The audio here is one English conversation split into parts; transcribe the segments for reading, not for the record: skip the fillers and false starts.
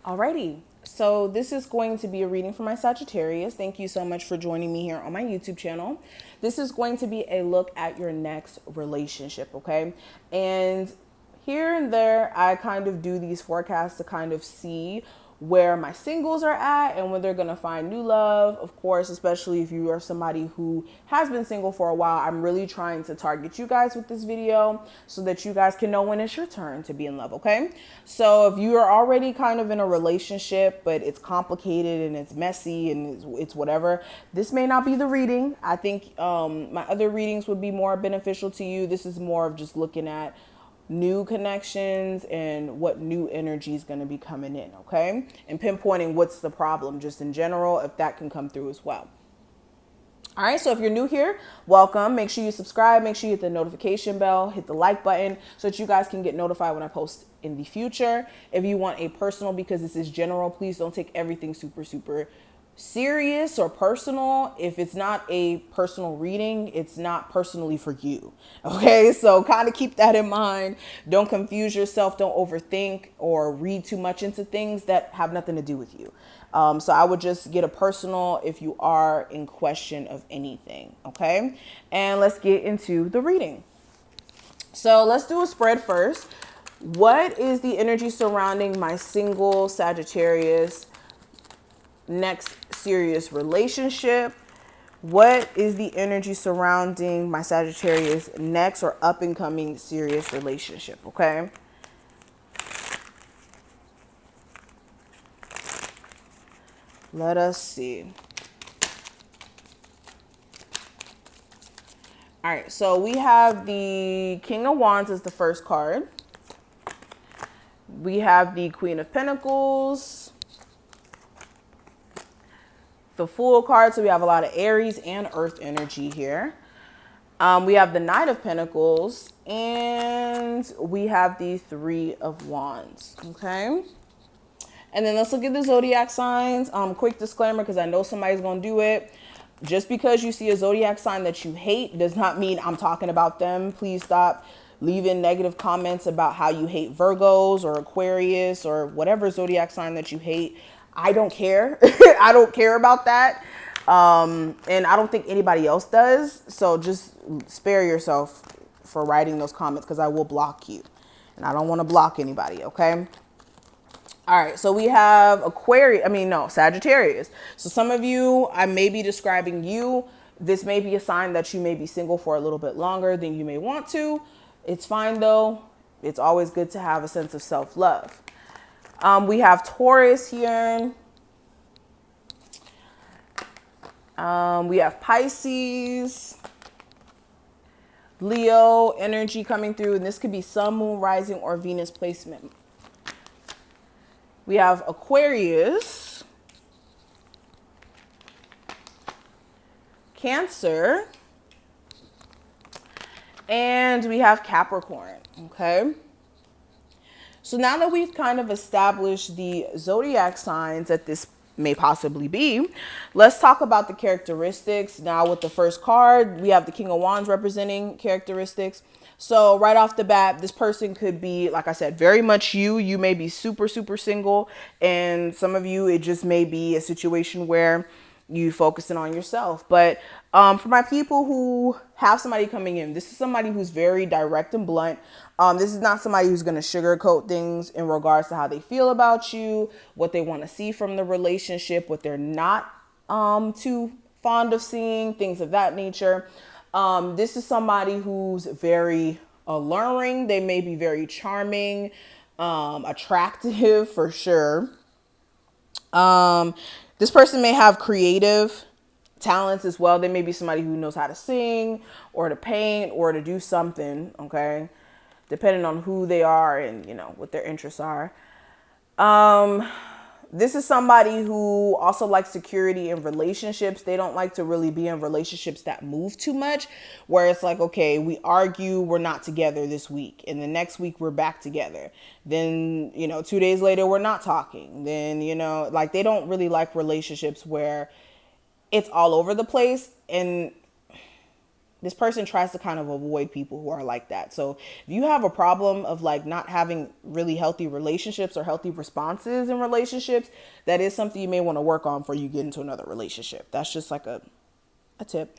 Alrighty, so this is going to be a reading for my Sagittarius. Thank you so much for joining me here on my YouTube channel. This is going to be a look at your next relationship, okay? And here and there, I kind of do these forecasts to kind of see where my singles are at and when they're gonna find new love. Of course, especially if you are somebody who has been single for a while, I'm really trying to target you guys with this video so that you guys can know when it's your turn to be in love, okay? So if you are already kind of in a relationship, but it's complicated and it's messy and it's whatever, this may not be the reading. I think my other readings would be more beneficial to you. This is more of just looking at new connections and what new energy is going to be coming in, okay? And pinpointing what's the problem just in general, if that can come through as well. All right, so if you're new here, welcome. Make sure you subscribe. Make sure you hit the notification bell, hit the like button so that you guys can get notified when I post in the future. If you want a personal, because this is general, please don't take everything super serious or personal. If it's not a personal reading, it's not personally for you. Okay, so kind of keep that in mind. Don't confuse yourself. Don't overthink or read too much into things that have nothing to do with you. So I would just get a personal if you are in question of anything. Okay, and let's get into the reading. So let's do a spread first. What is the energy surrounding my single Sagittarius next serious relationship? What is the energy surrounding my Sagittarius next or up and coming serious relationship? Okay. Let us see. All right. So we have the King of Wands as the first card. We have the Queen of Pentacles, the Fool card, so we have a lot of Aries and Earth energy here. We have the Knight of Pentacles, and we have the Three of Wands, okay? And then let's look at the zodiac signs. Quick disclaimer, because I know somebody's going to do it. Just because you see a zodiac sign that you hate does not mean I'm talking about them. Please stop leaving negative comments about how you hate Virgos or Aquarius or whatever zodiac sign that you hate. I don't care. I don't care about that. And I don't think anybody else does. So just spare yourself for writing those comments because I will block you. And I don't want to block anybody, okay? All right, so we have Sagittarius. So some of you, I may be describing you. This may be a sign that you may be single for a little bit longer than you may want to. It's fine though. It's always good to have a sense of self-love. We have Taurus here. We have Pisces, Leo energy coming through, and this could be Sun, Moon, Rising, or Venus placement. We have Aquarius, Cancer, and we have Capricorn, okay? So now that we've kind of established the zodiac signs that this may possibly be, let's talk about the characteristics. Now with the first card, we have the King of Wands representing characteristics. So right off the bat, this person could be, like I said, very much you. You may be super single, and some of you, it just may be a situation where you focusing on yourself. But for my people who have somebody coming in, this is somebody who's very direct and blunt. This is not somebody who's going to sugarcoat things in regards to how they feel about you, what they want to see from the relationship, what they're not too fond of seeing, things of that nature. This is somebody who's very alluring. They may be very charming, attractive for sure. This person may have creative talents as well. They may be somebody who knows how to sing or to paint or to do something, okay? Depending on who they are and, what their interests are. This is somebody who also likes security in relationships. They don't like to really be in relationships that move too much, where it's like, okay, we argue, we're not together this week. And the next week we're back together. Then, 2 days later, we're not talking. Then, they don't really like relationships where it's all over the place. And this person tries to kind of avoid people who are like that. So if you have a problem of like not having really healthy relationships or healthy responses in relationships, that is something you may want to work on before you get into another relationship. That's just like a tip.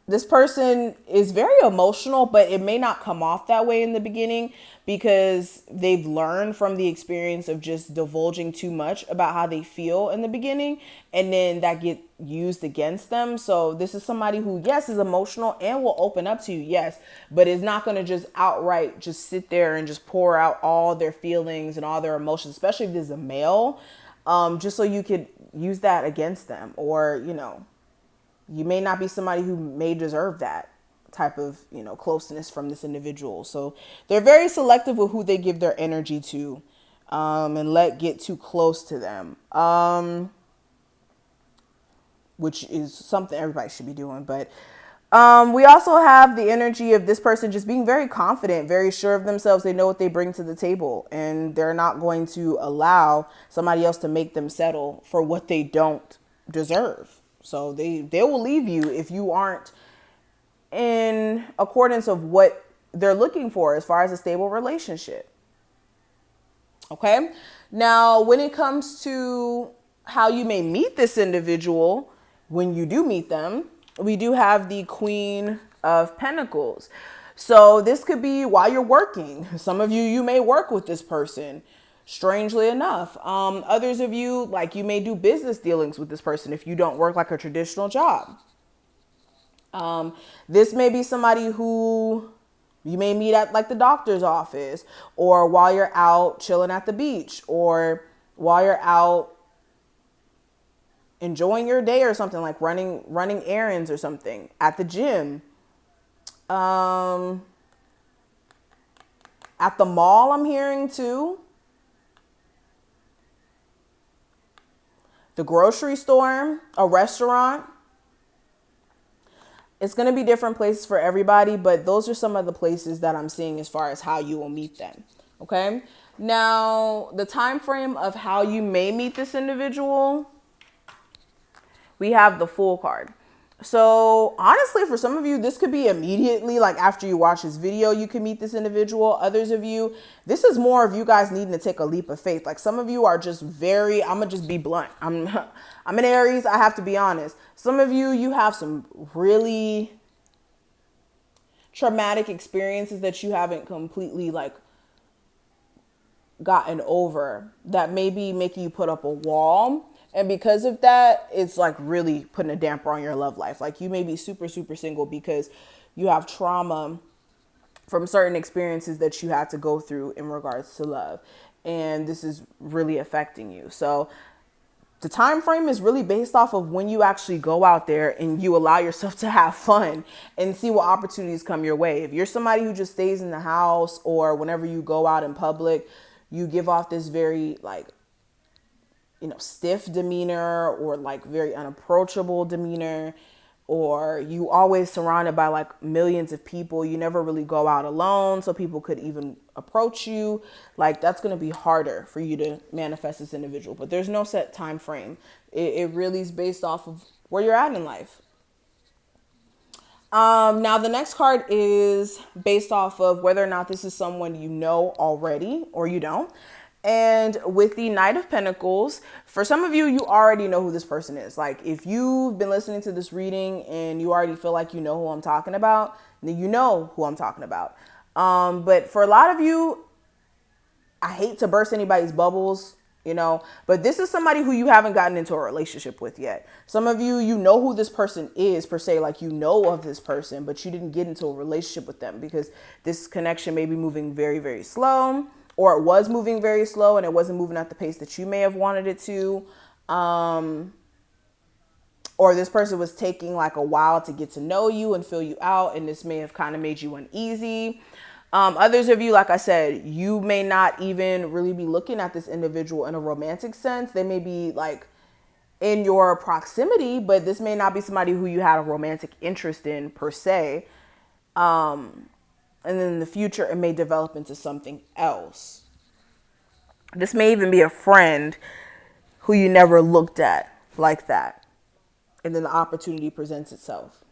This person is very emotional, but it may not come off that way in the beginning because they've learned from the experience of just divulging too much about how they feel in the beginning, and then that get used against them. So this is somebody who, yes, is emotional and will open up to you, yes, but is not going to just outright just sit there and just pour out all their feelings and all their emotions, especially if this is a male, just so you could use that against them. Or, you may not be somebody who may deserve that type of, closeness from this individual. So they're very selective with who they give their energy to, and let get too close to them, which is something everybody should be doing. But we also have the energy of this person just being very confident, very sure of themselves. They know what they bring to the table, and they're not going to allow somebody else to make them settle for what they don't deserve. So they will leave you if you aren't in accordance of what they're looking for as far as a stable relationship. Okay. Now, when it comes to how you may meet this individual, when you do meet them, we do have the Queen of Pentacles. So this could be while you're working. Some of you may work with this person. Strangely enough, others of you, like, you may do business dealings with this person if you don't work like a traditional job. This may be somebody who you may meet at like the doctor's office, or while you're out chilling at the beach, or while you're out enjoying your day or something, like running errands or something at the gym, at the mall. I'm hearing too. The grocery store, a restaurant. It's going to be different places for everybody, but those are some of the places that I'm seeing as far as how you will meet them. Okay. Now, the time frame of how you may meet this individual, we have the Fool card. So honestly, for some of you, this could be immediately, like after you watch this video, you can meet this individual. Others of you, this is more of you guys needing to take a leap of faith. Like some of you are just very, I'm gonna just be blunt. I'm an Aries. I have to be honest. Some of you, you have some really traumatic experiences that you haven't completely like gotten over that may be making you put up a wall. And because of that, it's like really putting a damper on your love life. Like you may be super, super single because you have trauma from certain experiences that you had to go through in regards to love. And this is really affecting you. So the time frame is really based off of when you actually go out there and you allow yourself to have fun and see what opportunities come your way. If you're somebody who just stays in the house, or whenever you go out in public, you give off this very like, stiff demeanor, or like very unapproachable demeanor, or you always surrounded by like millions of people. You never really go out alone, so people could even approach you. Like that's going to be harder for you to manifest this individual, but there's no set time frame. It really is based off of where you're at in life. Now the next card is based off of whether or not this is someone you know already or you don't. And with the Knight of Pentacles, for some of you, you already know who this person is. Like if you've been listening to this reading and you already feel like you know who I'm talking about, then you know who I'm talking about. But for a lot of you, I hate to burst anybody's bubbles, but this is somebody who you haven't gotten into a relationship with yet. Some of you, you know who this person is per se, like you know of this person, but you didn't get into a relationship with them because this connection may be moving very, very slow. Or it was moving very slow and it wasn't moving at the pace that you may have wanted it to. Or this person was taking like a while to get to know you and fill you out. And this may have kind of made you uneasy. Others of you, like I said, you may not even really be looking at this individual in a romantic sense. They may be like in your proximity, but this may not be somebody who you had a romantic interest in per se. And then in the future, it may develop into something else. This may even be a friend who you never looked at like that. and then the opportunity presents itself.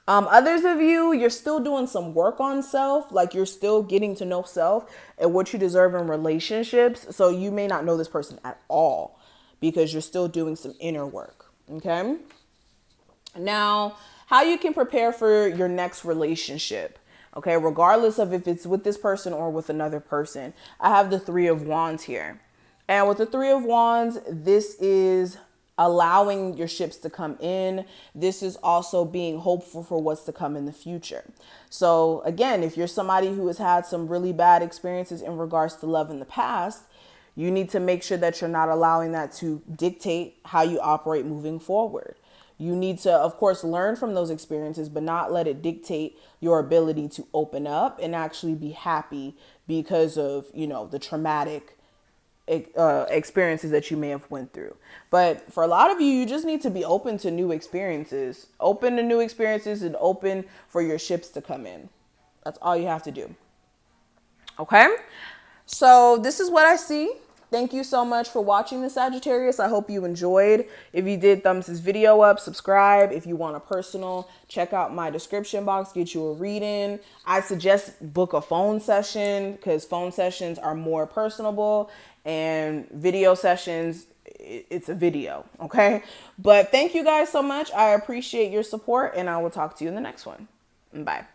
Others of you, you're still doing some work on self, like you're still getting to know self and what you deserve in relationships. So you may not know this person at all because you're still doing some inner work. Okay. Now, how you can prepare for your next relationship. Okay, regardless of if it's with this person or with another person. I have the Three of Wands here. And with the Three of Wands, this is allowing your ships to come in. This is also being hopeful for what's to come in the future. So again, if you're somebody who has had some really bad experiences in regards to love in the past, you need to make sure that you're not allowing that to dictate how you operate moving forward. You need to, of course, learn from those experiences, but not let it dictate your ability to open up and actually be happy because of, the traumatic experiences that you may have went through. But for a lot of you, you just need to be open to new experiences, and open for your ships to come in. That's all you have to do. Okay. So this is what I see. Thank you so much for watching the Sagittarius. I hope you enjoyed. If you did, thumbs this video up, subscribe. If you want a personal, check out my description box, get you a reading. I suggest book a phone session because phone sessions are more personable, and video sessions, it's a video. Okay. But thank you guys so much. I appreciate your support, and I will talk to you in the next one. Bye.